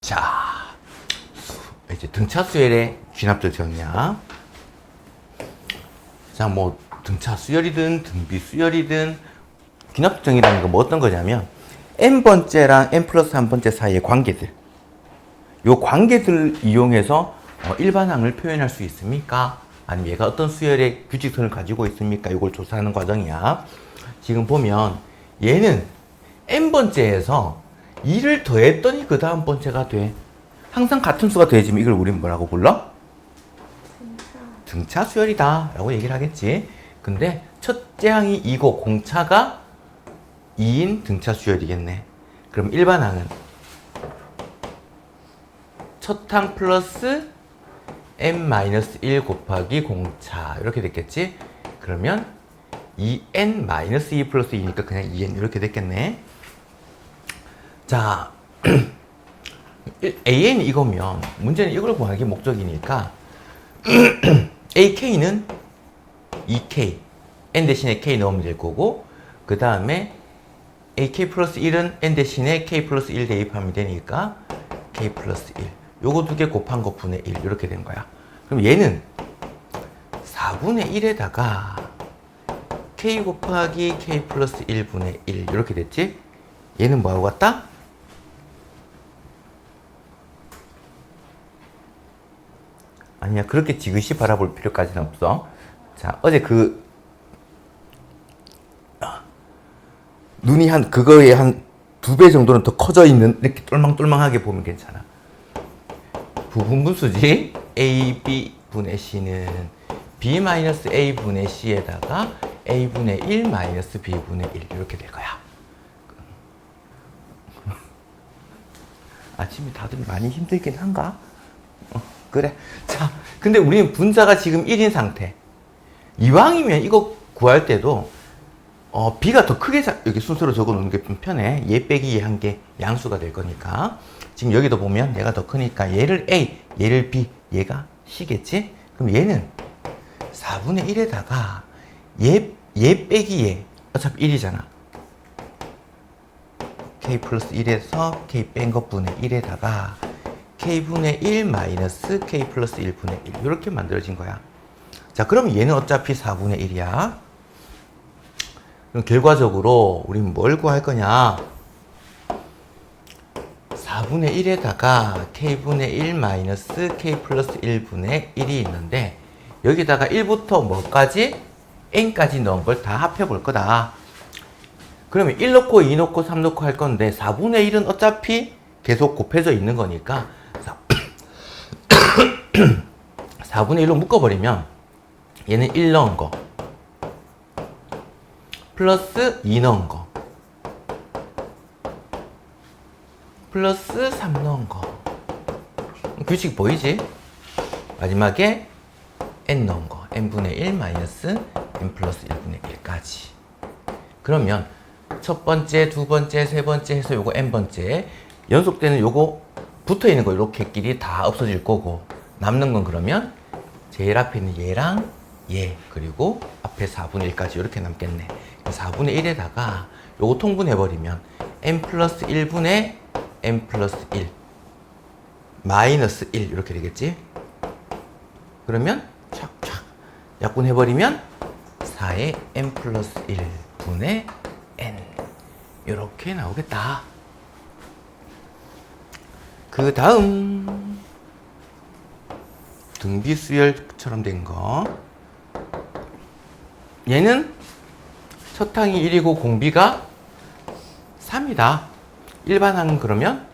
자, 이제 등차 수열의 귀납적 정의야. 자, 뭐 등차 수열이든 등비 수열이든 귀납적 정의라는 건 뭐 어떤 거냐면 n번째랑 n 플러스 1번째 사이의 관계들, 요 관계들을 이용해서 일반항을 표현할 수 있습니까? 아니면 얘가 어떤 수열의 규칙성을 가지고 있습니까? 이걸 조사하는 과정이야. 지금 보면 얘는 n번째에서 2를 더했더니 그 다음 번째가 돼. 항상 같은 수가 돼지면 이걸 우리는 뭐라고 불러? 등차 수열이다 라고 얘기를 하겠지. 근데 첫째 항이 2고 공차가 2인 등차 수열이겠네. 그럼 일반항은 첫 항 플러스 n-1 곱하기 공차 이렇게 됐겠지. 그러면 2n-2 플러스 2니까 그냥 2n 이렇게 됐겠네. 자, an이 이거면 문제는 이걸 구하는 게 목적이니까 ak는 2k, n 대신에 k 넣으면 될 거고, 그 다음에 ak 플러스 1은 n 대신에 k 플러스 1 대입하면 되니까 k 플러스 1. 요거 두 개 곱한 거 분의 1 이렇게 된 거야. 그럼 얘는 4분의 1에다가 k 곱하기 k 플러스 1분의 1 이렇게 됐지? 얘는 뭐하고 같다? 아니야, 그렇게 지그시 바라볼 필요까지는 없어. 자, 어제 눈이 그거에 한 2배 정도는 더 커져 있는, 이렇게 똘망똘망하게 보면 괜찮아. 부분분수지? a, b 분의 c는 b 마이너스 a 분의 c에다가 a 분의 1 마이너스 b 분의 1 이렇게 될 거야. 아침에 다들 많이 힘들긴 한가? 그래. 자, 근데 우리는 분자가 지금 1인 상태. 이왕이면 이거 구할 때도 b가 더 크게 여기 순서로 적어 놓는 게 좀 편해. 얘 빼기 얘 한 개 양수가 될 거니까. 지금 여기도 보면 얘가 더 크니까 얘를 a, 얘를 b, 얘가 c겠지? 그럼 얘는 4분의 1에다가 얘 빼기 얘, 어차피 1이잖아. k 플러스 1에서 k 뺀 것분의 1에다가 k분의 1 마이너스 k 플러스 1분의 1 이렇게 만들어진 거야. 자, 그럼 얘는 어차피 4분의 1이야. 그럼 결과적으로 우리는 뭘 구할 거냐? 4분의 1에다가 k분의 1 마이너스 k 플러스 1분의 1이 있는데 여기다가 1부터 뭐까지? n까지 넣은 걸 다 합해 볼 거다. 그러면 1 넣고 2 넣고 3 넣고 할 건데 4분의 1은 어차피 계속 곱해져 있는 거니까 4분의 1로 묶어버리면 얘는 1 넣은 거 플러스 2 넣은 거 플러스 3 넣은 거. 규칙 보이지? 마지막에 n 넣은 거 n분의 1 마이너스 n 플러스 1분의 1까지. 그러면 첫 번째, 두 번째, 세 번째 해서 요거 n번째 연속되는 요거 붙어있는 거 이렇게끼리 다 없어질 거고 남는 건 그러면 제일 앞에 있는 얘랑 얘 그리고 앞에 4분의 1까지 이렇게 남겠네. 4분의 1에다가 요거 통분해버리면 n 플러스 1분의 n 플러스 1 마이너스 1 이렇게 되겠지? 그러면 착착 약분해버리면 4의 n 플러스 1분의 n 이렇게 나오겠다. 그 다음 등비수열처럼 된 거, 얘는 첫 항이 1이고 공비가 3이다. 일반항은 그러면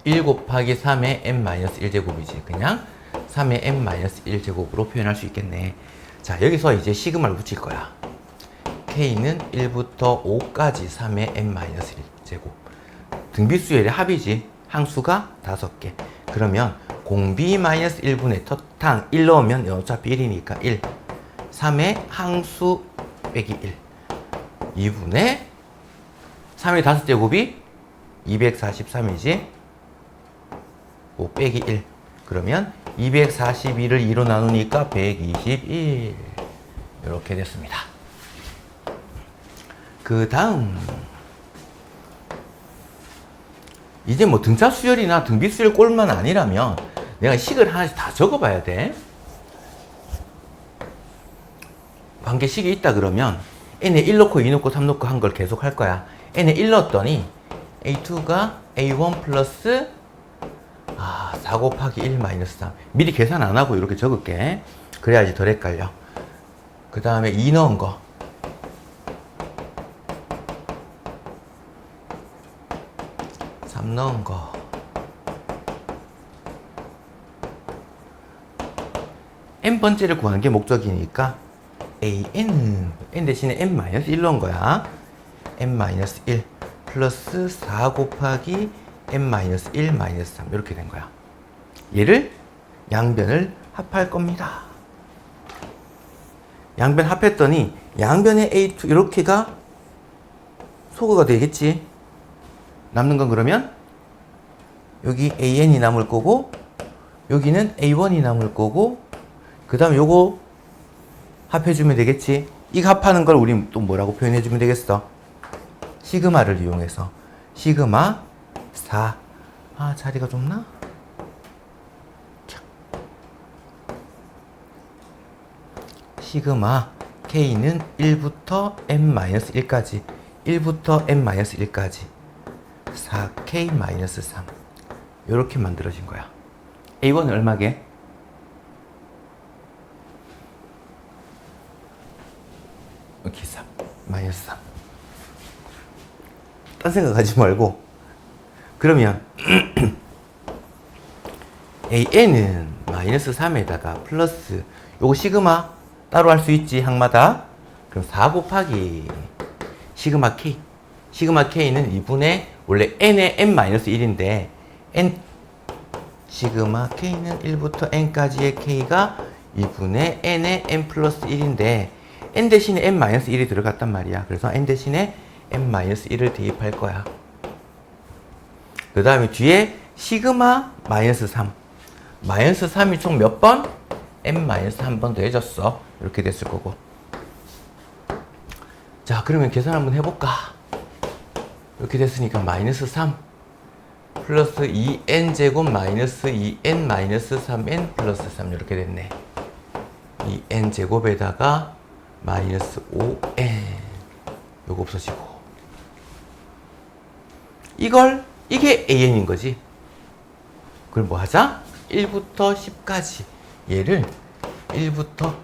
1 곱하기 3의 n-1제곱이지. 그냥 3의 n-1제곱으로 표현할 수 있겠네. 자, 여기서 이제 시그마를 붙일 거야. k는 1부터 5까지 3의 n-1제곱. 등비수열의 합이지. 항수가 5개. 그러면 공비 마이너스 1분의 첫 항 1 넣으면 어차피 1이니까 1. 3의 항수 빼기 1. 2분의 3의 5제곱이 243이지. 5 빼기 1. 그러면 241을 2로 나누니까 121. 이렇게 됐습니다. 그 다음 이제 뭐 등차 수열이나 등비 수열 꼴만 아니라면 내가 식을 하나씩 다 적어봐야 돼. 관계식이 있다 그러면 n에 1 넣고 2 넣고 3 넣고 한 걸 계속 할 거야. n에 1 넣었더니 a2가 a1 플러스 4 곱하기 1 마이너스 3. 미리 계산 안 하고 이렇게 적을게. 그래야지 덜 헷갈려. 그 다음에 2 넣은 거. 넣은 거. n번째를 구하는 게 목적이니까 an은 n 대신에 n-1 넣은 거야. n-1 플러스 4 곱하기 n-1 마이너스 3 이렇게 된 거야. 얘를 양변을 합할 겁니다. 양변 합했더니 양변의 a2 이렇게가 소거가 되겠지. 남는 건 그러면 여기 an이 남을 거고 여기는 a1이 남을 거고 그 다음 요거 합해주면 되겠지. 이거 합하는 걸 우리 또 뭐라고 표현해주면 되겠어? 시그마를 이용해서 시그마 4. 자리가 좁나? 시그마 k는 1부터 n-1까지 1부터 n-1까지 4k-3 이렇게 만들어진 거야. A1은 얼마게? 이렇게 3 마이너스 3. 딴 생각하지 말고 그러면 AN은 마이너스 3에다가 플러스 요거 시그마 따로 할 수 있지 항마다. 그럼 4 곱하기 시그마 K. 시그마 K는 2분의 원래 n의 n-1인데 n 시그마 K는 1부터 n까지의 K가 2분의 n의 n 플러스 1인데 n 대신에 n-1이 들어갔단 말이야. 그래서 n 대신에 n-1을 대입할 거야. 그 다음에 뒤에 시그마 마이너스 3. 마이너스 3이 총 몇 번? n-1번 더 해줬어. 이렇게 됐을 거고. 자, 그러면 계산 한번 해볼까? 이렇게 됐으니까 마이너스 3 플러스 2n제곱 마이너스 2n 마이너스 3n 플러스 3 이렇게 됐네. 2n제곱에다가 마이너스 5n 요거 없어지고 이게 an인 거지. 그럼 뭐 하자? 1부터 10까지 얘를 1부터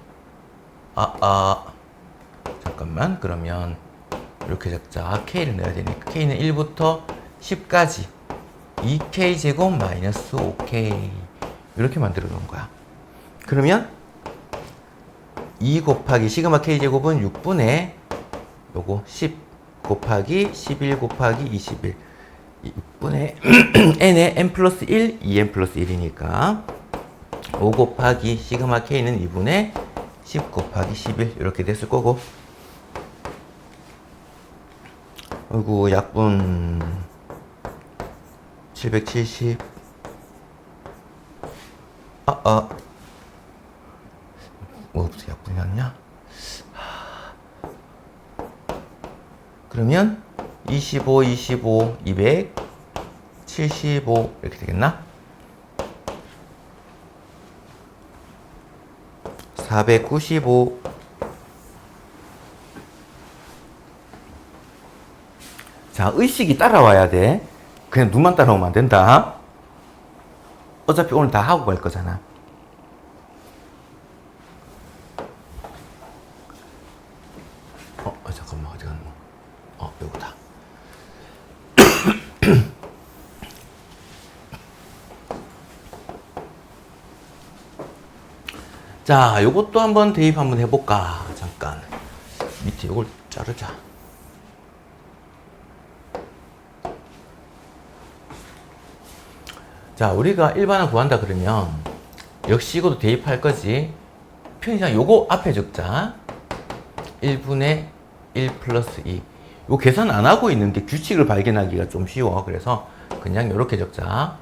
잠깐만 그러면 이렇게 적자. k를 넣어야 되니까 k는 1부터 10까지 2k 제곱 마이너스 5k 이렇게 만들어 놓은 거야. 그러면 2 곱하기 시그마 k 제곱은 6분의 요거 10 곱하기 11 곱하기 21 6분의 n에 n 플러스 1 2n 플러스 1이니까 5 곱하기 시그마 k는 2분의 10 곱하기 11 이렇게 됐을 거고. 아이고 약분 770. 무슨 약분이 났냐? 그러면 25, 25, 200, 75 이렇게 되겠나? 495. 자, 의식이 따라와야 돼. 그냥 눈만 따라오면 안 된다. 어차피 오늘 다 하고 갈 거잖아. 잠깐만, 어디 갔노? 요거다. 자, 요것도 한번 대입 한번 해볼까? 잠깐. 밑에 요걸 자르자. 자, 우리가 일반화 구한다 그러면 역시 이것도 대입할 거지. 편의상 요거 앞에 적자. 1분의 1 플러스 2. 요 계산 안 하고 있는 게 규칙을 발견하기가 좀 쉬워. 그래서 그냥 요렇게 적자.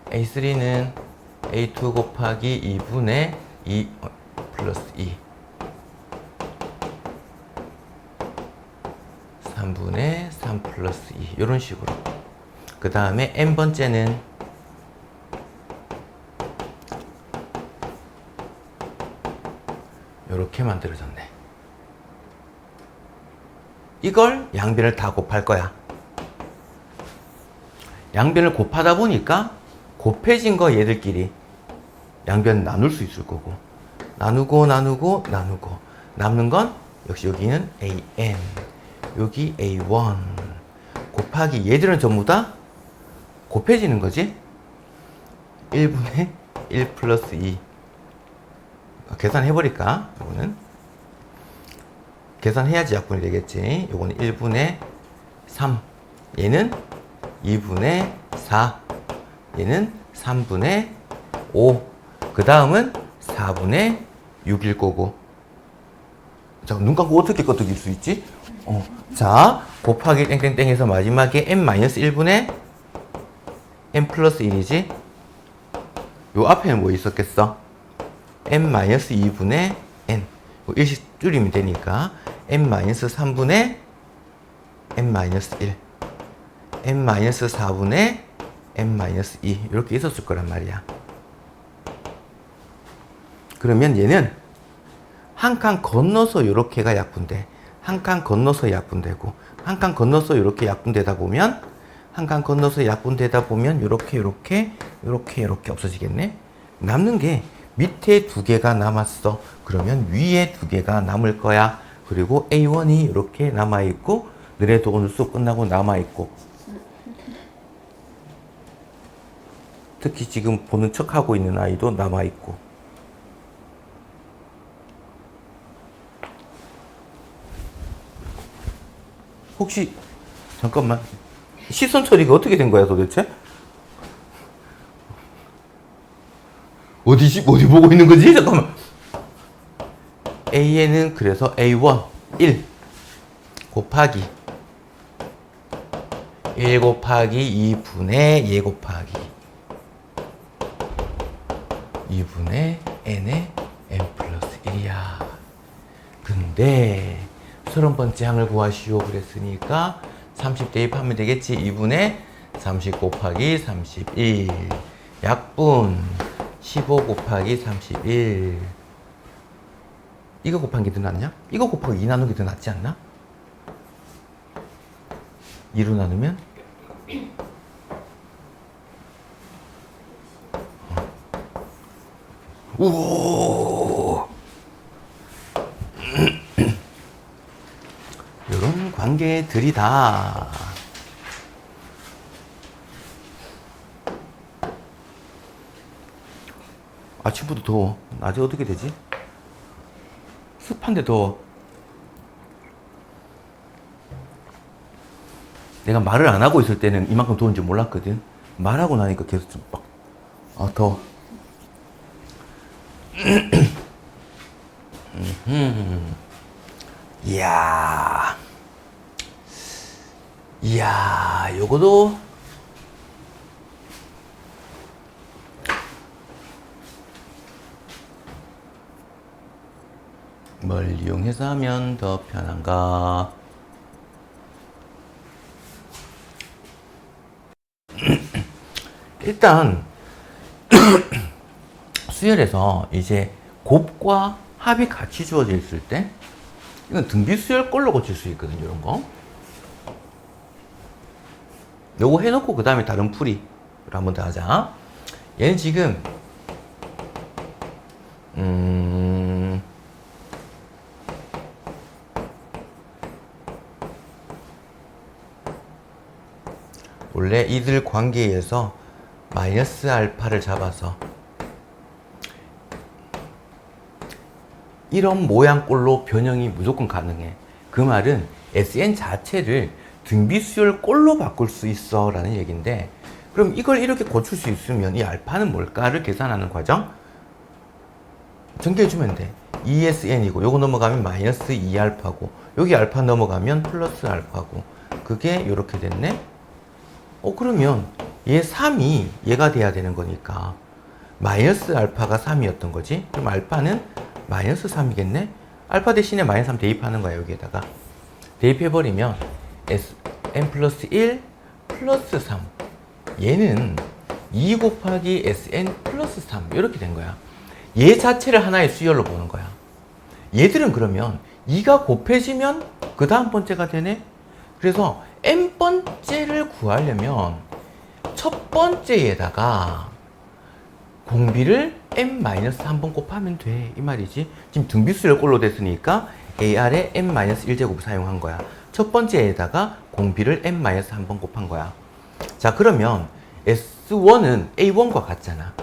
A3는 A2 곱하기 2분의 2 플러스 2. 3분의 3 플러스 2. 요런 식으로. 그 다음에 n번째는 이렇게 만들어졌네. 이걸 양변을 다 곱할 거야. 양변을 곱하다 보니까 곱해진 거 얘들끼리 양변 나눌 수 있을 거고, 나누고 남는 건 역시 여기는 an, 여기 a1 곱하기 얘들은 전부 다 곱해지는 거지. 1분의 1 플러스 2 계산해버릴까? 이거는 계산해야지 약분이 되겠지. 이거는 1분의 3, 얘는 2분의 4, 얘는 3분의 5, 그 다음은 4분의 6일 거고. 자, 눈 감고 어떻게 끄덕일 수 있지? 자, 곱하기 땡땡땡 해서 마지막에 n-1분의 n 플러스 1이지? 요 앞에는 뭐 있었겠어? n-2분의 n. 일씩 줄이면 되니까 n-3분의 n-1, n-4분의 n-2 이렇게 있었을 거란 말이야. 그러면 얘는 한 칸 건너서 이렇게가 약분돼. 한 칸 건너서 약분되고, 한 칸 건너서 이렇게 약분되다 보면, 한 칸 건너서 약분되다 보면 이렇게 없어지겠네. 남는 게 밑에 두 개가 남았어. 그러면 위에 두 개가 남을 거야. 그리고 A1이 이렇게 남아있고, 너네도 오늘 수업 끝나고 남아있고, 특히 지금 보는 척하고 있는 아이도 남아있고. 혹시 잠깐만, 시선 처리가 어떻게 된 거야 도대체? 어디 보고 있는 거지? 잠깐만. A에는 그래서 A1 1 곱하기 1 곱하기 2분의 얘 곱하기 2분의 n의 n 플러스 1이야. 근데 30번째 항을 구하시오 그랬으니까 30 대입하면 되겠지. 2분의 30 곱하기 31 약분 15 곱하기 31. 이거 곱한 게 더 낫냐? 이거 곱하기 2 나누는 게 더 낫지 않나? 2로 나누면 오 이런 관계들이다. 아침부터 더워. 낮에 어떻게 되지? 습한데 더워. 내가 말을 안 하고 있을 때는 이만큼 더운지 몰랐거든. 말하고 나니까 계속 좀 막, 더워. 이야, 요거도 뭘 이용해서 하면 더 편한가? 일단 수열에서 이제 곱과 합이 같이 주어져 있을 때 이건 등비수열 꼴로 고칠 수 있거든요. 이런 거 요거 해놓고 그 다음에 다른 풀이를 한번 더 하자. 얘는 지금 원래 이들 관계에서 마이너스 알파를 잡아서 이런 모양꼴로 변형이 무조건 가능해. 그 말은 SN 자체를 등비수열 꼴로 바꿀 수 있어 라는 얘기인데, 그럼 이걸 이렇게 고칠 수 있으면 이 알파는 뭘까를 계산하는 과정 전개해주면 돼. ESN이고 요거 넘어가면 마이너스 2알파고 여기 알파 넘어가면 플러스 알파고 그게 이렇게 됐네. 그러면 얘 3이 얘가 돼야 되는 거니까 마이너스 알파가 3이었던 거지. 그럼 알파는 마이너스 3이겠네. 알파 대신에 마이너스 3 대입하는 거야. 여기에다가 대입해버리면 n 플러스 1 플러스 3 얘는 2 곱하기 Sn 플러스 3 이렇게 된 거야. 얘 자체를 하나의 수열로 보는 거야. 얘들은 그러면 2가 곱해지면 그 다음 번째가 되네. 그래서 n번째를 구하려면 첫 번째에다가 공비를 n-1번 곱하면 돼. 이 말이지. 지금 등비수열 꼴로 됐으니까 AR에 n-1제곱 사용한 거야. 첫 번째에다가 공비를 n-1번 곱한 거야. 자, 그러면 S1은 A1과 같잖아.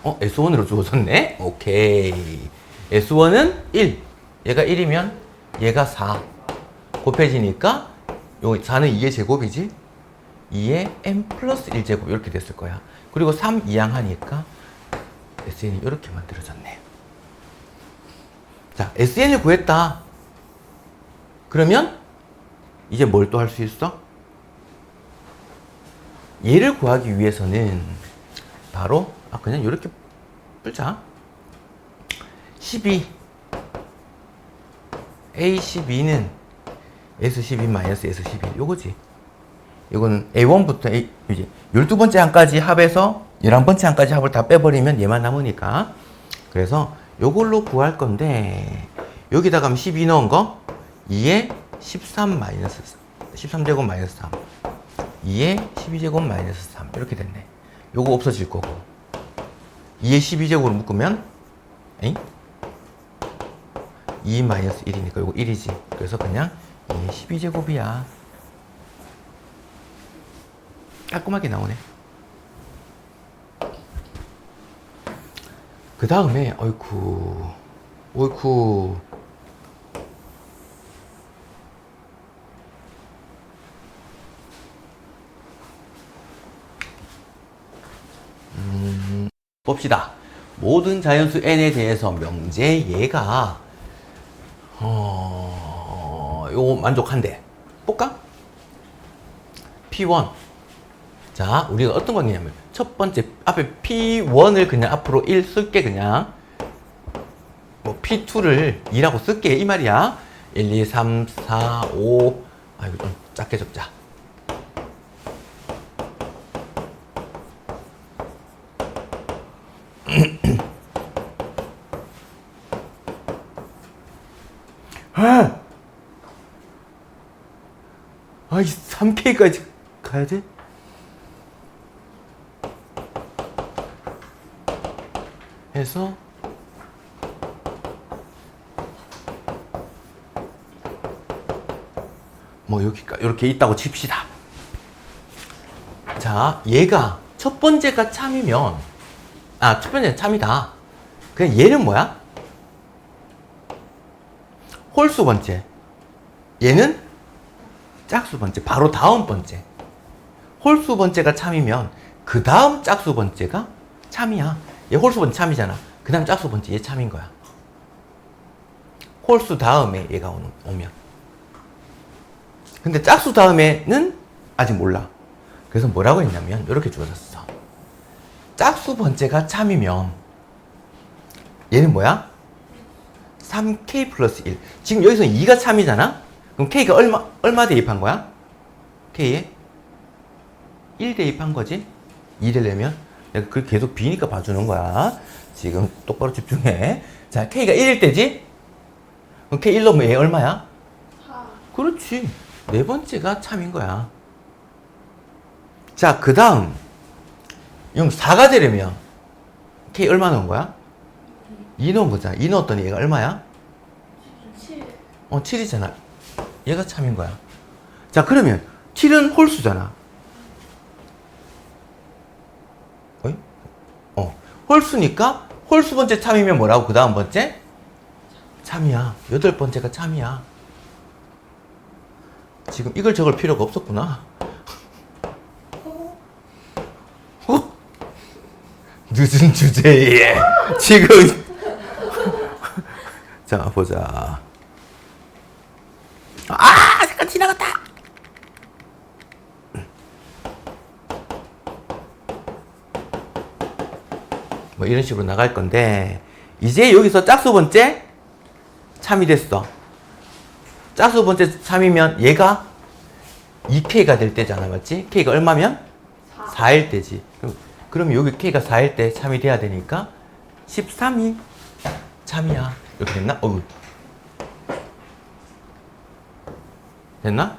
S1으로 주어졌네? 오케이. S1은 1. 얘가 1이면 얘가 4. 곱해지니까 요 4는 2의 제곱이지? 2의 n 플러스 1제곱 이렇게 됐을 거야. 그리고 3 이항하니까 SN이 이렇게 만들어졌네. 자, SN을 구했다. 그러면 이제 뭘 또 할 수 있어? 얘를 구하기 위해서는 바로 그냥 이렇게 풀자. 12 A12는 S12-S11 요거지. 이거는 A1부터 이제 12번째 항까지 합해서 11번째 항까지 합을 다 빼버리면 얘만 남으니까. 그래서 요걸로 구할 건데 여기다가 12 넣은 거 2에 13제곱 마이너스 3 2에 12제곱 마이너스 3 이렇게 됐네. 요거 없어질 거고 2에 12제곱으로 묶으면 2 마이너스 1이니까 요거 1이지. 그래서 그냥 2에 12제곱이야. 깔끔하게 나오네. 그 다음에 어이쿠 봅시다. 모든 자연수 n에 대해서 명제 얘가 요거 만족한대. 볼까? P1. 자, 우리가 어떤 거냐면 첫 번째 앞에 P1을 그냥 앞으로 1 쓸게. 그냥 뭐 P2를 2라고 쓸게 이 말이야. 1, 2, 3, 4, 5 이거 좀 작게 적자. 이 3K까지 가야 돼? 해서 뭐 여기가 이렇게 있다고 칩시다. 자, 얘가 첫 번째가 참이면 첫 번째는 참이다. 그냥 얘는 뭐야? 홀수 번째. 얘는 짝수 번째. 바로 다음 번째. 홀수 번째가 참이면 그 다음 짝수 번째가 참이야. 얘 홀수 번째 참이잖아. 그 다음 짝수 번째 얘 참인 거야. 홀수 다음에 얘가 오면. 근데 짝수 다음에는 아직 몰라. 그래서 뭐라고 했냐면 이렇게 주어졌어. 짝수 번째가 참이면 얘는 뭐야? 3K 플러스 1. 지금 여기서 2가 참이잖아? 그럼 K가 얼마 대입한 거야? K에 1 대입한 거지? 2 되려면 내가 그걸 계속 B니까 봐주는 거야. 지금 똑바로 집중해. 자, K가 1일 때지? 그럼 K 1 넣으면 얘 얼마야? 4. 그렇지. 네 번째가 참인 거야. 자, 그 다음. 이건 4가 되려면 K 얼마 넣은 거야? 2 넣은 거잖아. 2 넣었더니 얘가 얼마야? 7. 7이잖아. 얘가 참인 거야. 자, 그러면 7은 홀수잖아. 홀수니까 홀수 번째 참이면 뭐라고? 그 다음 번째? 참이야. 8번째가 참이야. 지금 이걸 적을 필요가 없었구나. 늦은 주제에 지금 자, 보자. 잠깐 지나갔다. 뭐 이런 식으로 나갈 건데 이제 여기서 짝수 번째 참이 됐어. 짝수 번째 참이면 얘가 2K가 될 때잖아, 맞지? K가 얼마면? 4. 4일 때지. 그럼 여기 K가 4일 때 참이 돼야 되니까 13이 참이야. 이렇게 됐나? 됐나?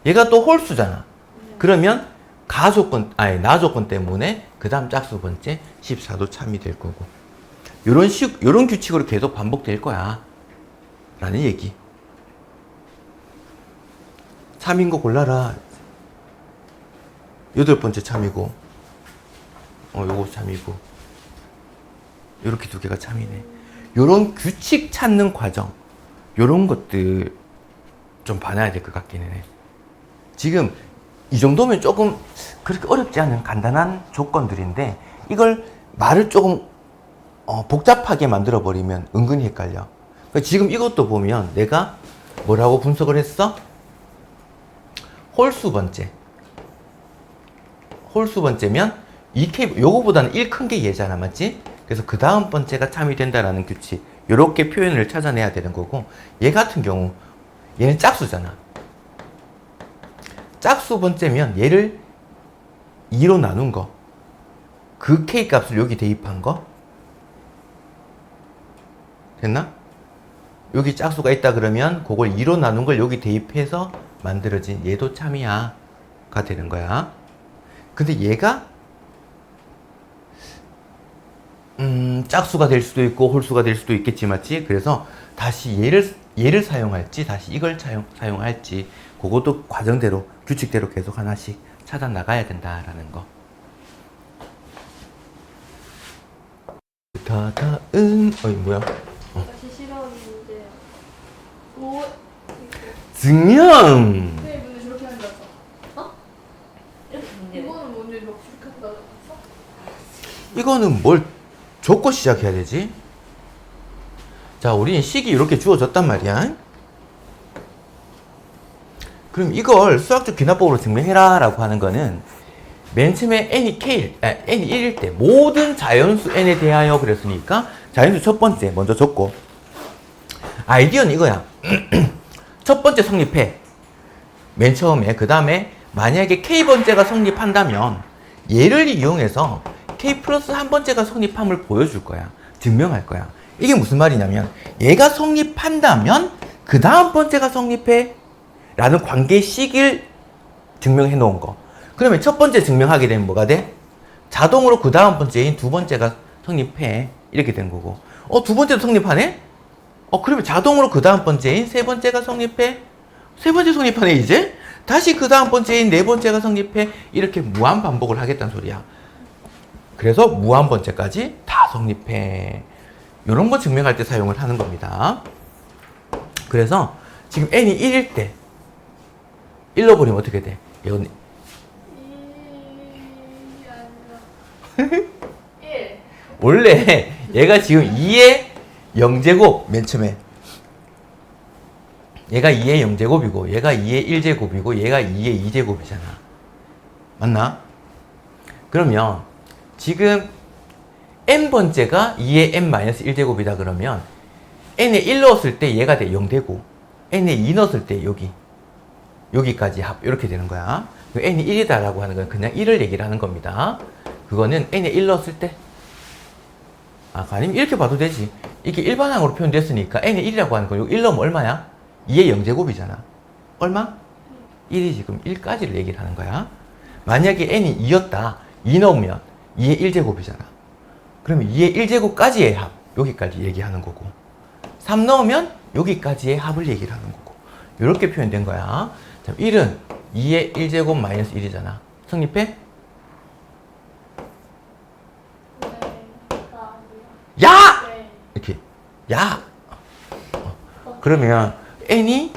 얘가 또 홀수잖아. 그러면 나 조건 때문에 그 다음 짝수 번째 14도 참이 될 거고. 요런 규칙으로 계속 반복될 거야. 라는 얘기. 참인 거 골라라. 8번째 참이고, 요거 참이고. 요렇게 두 개가 참이네. 요런 규칙 찾는 과정. 요런 것들 좀 봐놔야 될 것 같기는 해. 지금 이 정도면 조금 그렇게 어렵지 않은 간단한 조건들인데 이걸 말을 조금 복잡하게 만들어 버리면 은근히 헷갈려. 그러니까 지금 이것도 보면 내가 뭐라고 분석을 했어? 홀수 번째. 홀수 번째면 요거보다는 1 큰 게 얘잖아, 맞지? 그래서 그 다음 번째가 참이 된다라는 규칙. 요렇게 표현을 찾아내야 되는 거고, 얘 같은 경우 얘는 짝수잖아. 짝수 번째면 얘를 2로 나눈 거. 그 K 값을 여기 대입한 거. 됐나? 여기 짝수가 있다 그러면 그걸 2로 나눈 걸 여기 대입해서 만들어진 얘도 참이야 가 되는 거야. 근데 얘가 짝수가 될 수도 있고 홀수가 될 수도 있겠지, 맞지? 그래서 다시 얘를 사용할지 다시 이걸 사용할지 그것도 과정대로 규칙대로 계속 하나씩 찾아 나가야 된다라는 거. 다다은 뭐야? 다시 싫어하는 문제. 오. 증명. 왜 문제 저렇게 한다 했어? 어? 이렇게 문제. 이거는 문제 막 저렇게 한다 했어? 이거는 뭘 적고 시작해야 되지? 자, 우리는 식이 이렇게 주어졌단 말이야. 그럼 이걸 수학적 귀납법으로 증명해라 라고 하는 거는 맨 처음에 n이 1일 때 모든 자연수 n에 대하여 그랬으니까 자연수 첫 번째 먼저 적고, 아이디어는 이거야. 첫 번째 성립해. 맨 처음에. 그 다음에 만약에 k번째가 성립한다면 얘를 이용해서 k 플러스 한 번째가 성립함을 보여줄 거야. 증명할 거야. 이게 무슨 말이냐면 얘가 성립한다면 그 다음 번째가 성립해 라는 관계식을 증명해 놓은 거. 그러면 첫 번째 증명하게 되면 뭐가 돼? 자동으로 그 다음 번째인 두 번째가 성립해. 이렇게 된 거고. 두 번째도 성립하네? 그러면 자동으로 그 다음 번째인 세 번째가 성립해. 세 번째 성립하네, 이제? 다시 그 다음 번째인 네 번째가 성립해. 이렇게 무한 반복을 하겠다는 소리야. 그래서 무한 번째까지 다 성립해. 이런 거 증명할 때 사용을 하는 겁니다. 그래서 지금 n이 1일 때 1로 버리면 어떻게 돼? 이건 2이 아니라 1. 원래 얘가 지금 2의 0제곱 맨 처음에 얘가 2의 0제곱이고 얘가 2의 1제곱이고 얘가 2의 2제곱이잖아. 맞나? 그러면 지금 n번째가 2의 n-1제곱이다 그러면 n에 1 넣었을 때 얘가 돼 0 되고 n에 2 넣었을 때 여기까지 합 이렇게 되는 거야. n이 1이다 라고 하는 건 그냥 1을 얘기를 하는 겁니다. 그거는 n에 1 넣었을 때 아니면 이렇게 봐도 되지. 이게 일반항으로 표현됐으니까 n에 1이라고 하는 거 1 넣으면 얼마야? 2의 0제곱이잖아. 얼마? 1이지. 그럼 1까지를 얘기를 하는 거야. 만약에 n이 2였다. 2 넣으면 2의 1제곱이잖아. 그러면 2의 1제곱까지의 합 여기까지 얘기하는 거고 3 넣으면 여기까지의 합을 얘기를 하는 거고 이렇게 표현된 거야. 1은 2의 1제곱 마이너스 1이잖아. 성립해? 네. 야! 네. 이렇게 야! 그러면 n이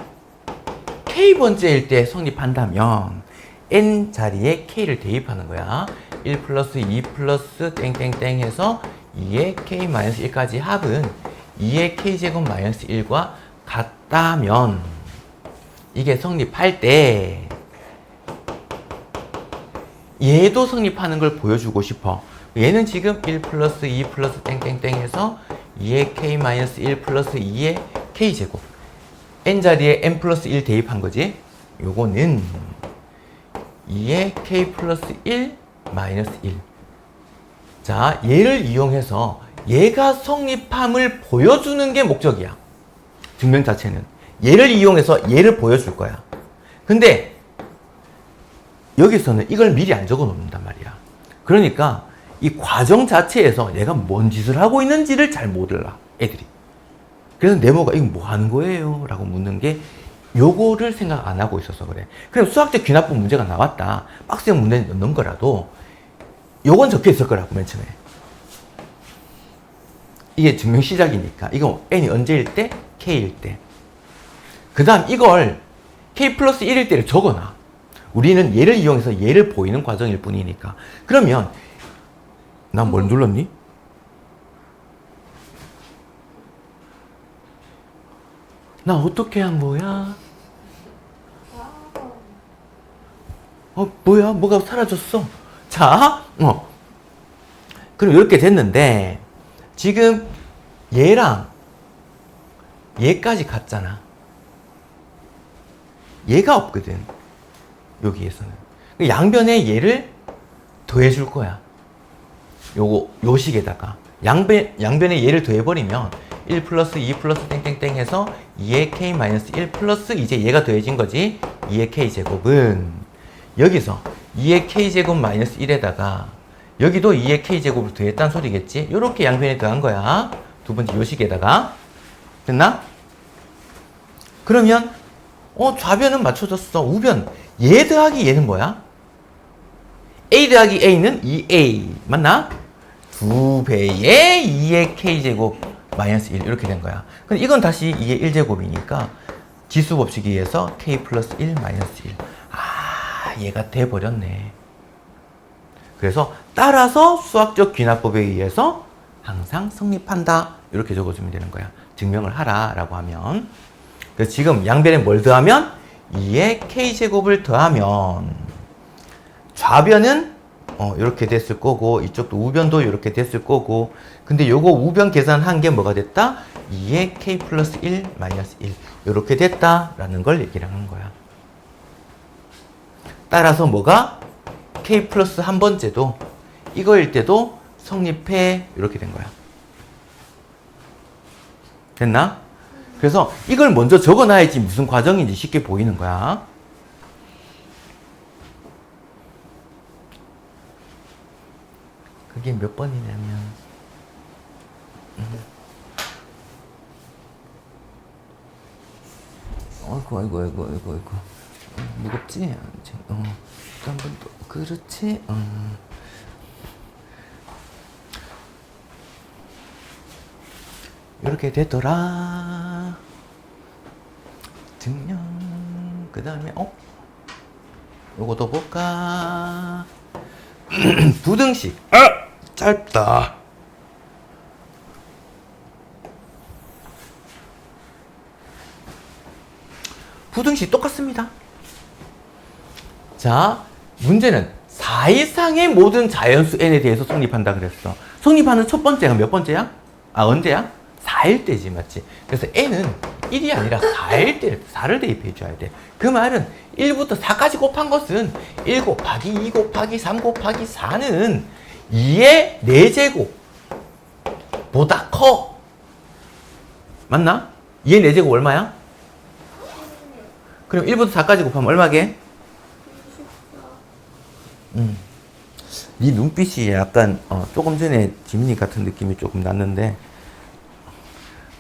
k번째일 때 성립한다면 n 자리에 k를 대입하는 거야. 1 플러스 2 플러스 땡땡땡 해서 2의 k-1까지 합은 2의 k제곱 마이너스 1과 같다면 이게 성립할 때 얘도 성립하는 걸 보여주고 싶어. 얘는 지금 1 플러스 2 플러스 땡땡땡 해서 2의 k-1 플러스 2의 k제곱 n 자리에 n 플러스 1 대입한 거지. 요거는 2의 k 플러스 1 마이너스 1. 자, 얘를 이용해서 얘가 성립함을 보여주는 게 목적이야. 증명 자체는. 얘를 이용해서 얘를 보여줄 거야. 근데 여기서는 이걸 미리 안 적어 놓는단 말이야. 그러니까 이 과정 자체에서 얘가 뭔 짓을 하고 있는지를 잘 못 알아, 애들이. 그래서 네모가 이거 뭐 하는 거예요? 라고 묻는 게 요거를 생각 안 하고 있어서 그래. 그럼 수학적 귀납분 문제가 나왔다. 박스형 문제 넣는 거라도 요건 적혀 있을 거라고, 맨 처음에. 이게 증명 시작이니까. 이거 n이 언제일 때? k일 때. 그 다음 이걸 k 플러스 1일 때를 적어놔. 우리는 얘를 이용해서 얘를 보이는 과정일 뿐이니까. 그러면 난 뭘 눌렀니? 나 어떻게 한 거야? 뭐야? 뭐가 사라졌어? 자, 그럼 이렇게 됐는데 지금 얘랑 얘까지 같잖아. 얘가 없거든. 여기에서는. 양변에 얘를 더해줄 거야. 요 식에다가. 양변에 얘를 더해버리면 1 플러스 2 플러스 땡땡땡 해서 2의 k 마이너스 1 플러스 이제 얘가 더해진 거지. 2의 k 제곱은 여기서 2의 k 제곱 마이너스 1에다가 여기도 2의 k 제곱을 더했다는 소리겠지. 요렇게 양변에 더한 거야. 두 번째 요 식에다가. 됐나? 그러면 좌변은 맞춰졌어. 우변. 얘 더하기 얘는 뭐야? a 더하기 a는 2a. 맞나? 2배의 2의 k제곱 마이너스 1 이렇게 된 거야. 근데 이건 다시 2의 1제곱이니까 지수 법칙에 의해서 k 플러스 1 마이너스 1. 아, 얘가 돼버렸네. 그래서 따라서 수학적 귀납법에 의해서 항상 성립한다. 이렇게 적어주면 되는 거야. 증명을 하라 라고 하면. 그래서 지금 양변에 뭘 더하면 2의 k제곱을 더하면 좌변은 이렇게 됐을 거고 이쪽도 우변도 이렇게 됐을 거고 근데 요거 우변 계산한 게 뭐가 됐다? 2의 k 플러스 1 마이너스 1 이렇게 됐다라는 걸 얘기를 하는 거야. 따라서 뭐가? k 플러스 한 번째도 이거일 때도 성립해 이렇게 된 거야. 됐나? 그래서 이걸 먼저 적어놔야지 무슨 과정인지 쉽게 보이는 거야. 그게 몇 번이냐면 아이고 무겁지? 한 번 더 그렇지? 이렇게 되더라. 증명. 그 다음에 요것도 볼까? 부등식. 짧다. 부등식 똑같습니다. 자, 문제는 4 이상의 모든 자연수 n에 대해서 성립한다 그랬어. 성립하는 첫 번째가 몇 번째야? 언제야? 4일 때지, 맞지? 그래서 n은 1이 아니라 4일 때 4를 대입해 줘야 돼. 그 말은 1부터 4까지 곱한 것은 1 곱하기 2 곱하기 3 곱하기 4는 2의 4제곱보다 커. 맞나? 2의 4제곱 얼마야? 그럼 1부터 4까지 곱하면 얼마게? 네 눈빛이 약간 조금 전에 지민이 같은 느낌이 조금 났는데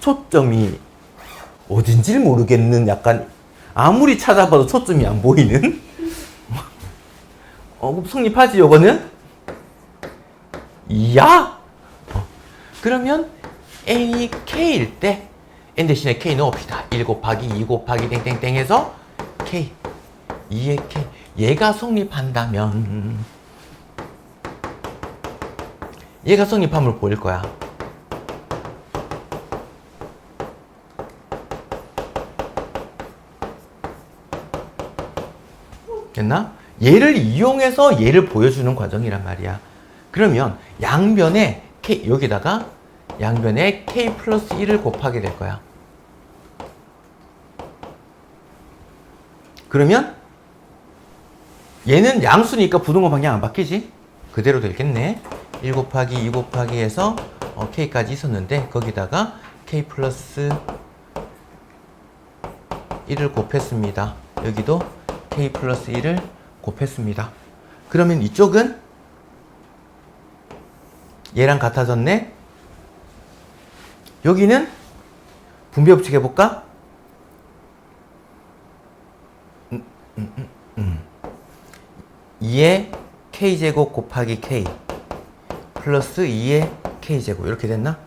초점이 어딘지를 모르겠는 약간 아무리 찾아봐도 초점이 안 보이는 성립하지 요거는? 이야? 그러면 n이 k일 때 n 대신에 k 넣읍시다. 1 곱하기 2 곱하기 땡땡땡 해서 k 2의 k 얘가 성립한다면 얘가 성립함을 보일 거야. 됐나? 얘를 이용해서 얘를 보여주는 과정이란 말이야. 그러면 양변에 k 여기다가 양변에 k 플러스 1을 곱하게 될 거야. 그러면 얘는 양수니까 부등호 방향 안 바뀌지? 그대로 되겠네. 1 곱하기 2 곱하기 해서 k까지 있었는데 거기다가 k 플러스 1을 곱했습니다. 여기도 k 플러스 1을 곱했습니다. 그러면 이쪽은 얘랑 같아졌네. 여기는 분배법칙 해볼까? 2의 k제곱 곱하기 k 플러스 2의 k제곱 이렇게 됐나?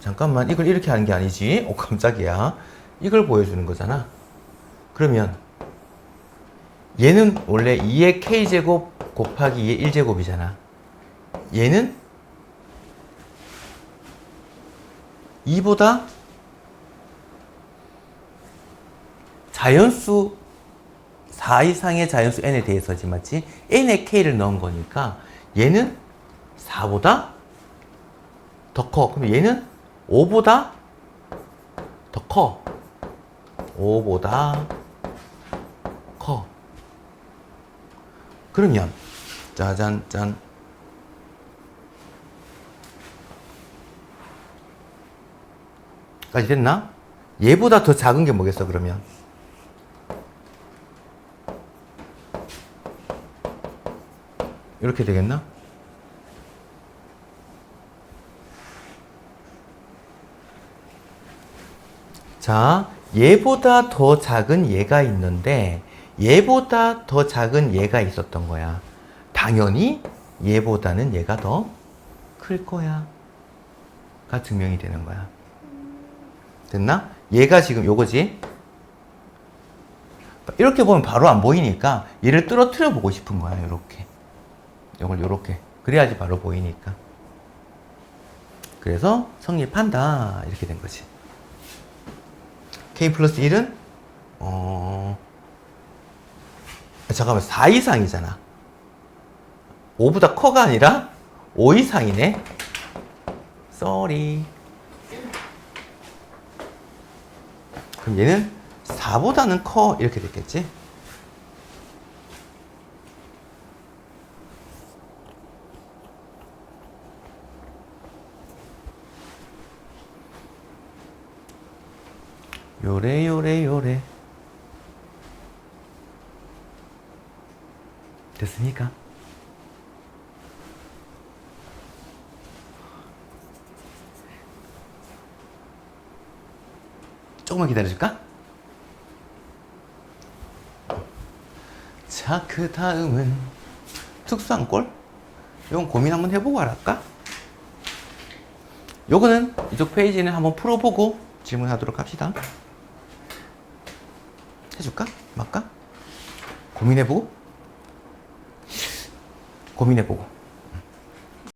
잠깐만, 이걸 이렇게 하는 게 아니지. 오, 깜짝이야. 이걸 보여주는 거잖아. 그러면 얘는 원래 2의 k제곱 곱하기 2의 1제곱이잖아. 얘는 2보다 자연수 4 이상의 자연수 n에 대해서지, 맞지? n에 k를 넣은 거니까 얘는 4보다 더 커. 그럼 얘는 5보다 더 커. 5보다 커. 그러면 짜잔 짠. 까지 됐나? 얘보다 더 작은 게 뭐겠어, 그러면? 이렇게 되겠나? 자, 얘보다 더 작은 얘가 있는데 얘보다 더 작은 얘가 있었던 거야. 당연히 얘보다는 얘가 더 클 거야 가 증명이 되는 거야. 됐나? 얘가 지금 요거지? 이렇게 보면 바로 안 보이니까 얘를 떨어뜨려 보고 싶은 거야. 요렇게. 요걸 요렇게. 그래야지 바로 보이니까. 그래서 성립한다. 이렇게 된 거지. k 플러스 1은 잠깐만, 4 이상이잖아. 5보다 커가 아니라 5 이상이네. 쏘리. 그럼 얘는 4보다는 커. 이렇게 됐겠지? 요래 요래 요래. 됐습니까? 조금만 기다려줄까? 자, 그 다음은 특수한 꼴? 이건 고민 한번 해보고 할까? 요거는 이쪽 페이지는 한번 풀어보고 질문하도록 합시다. 해줄까? 말까? 고민해보고? 고민해보고.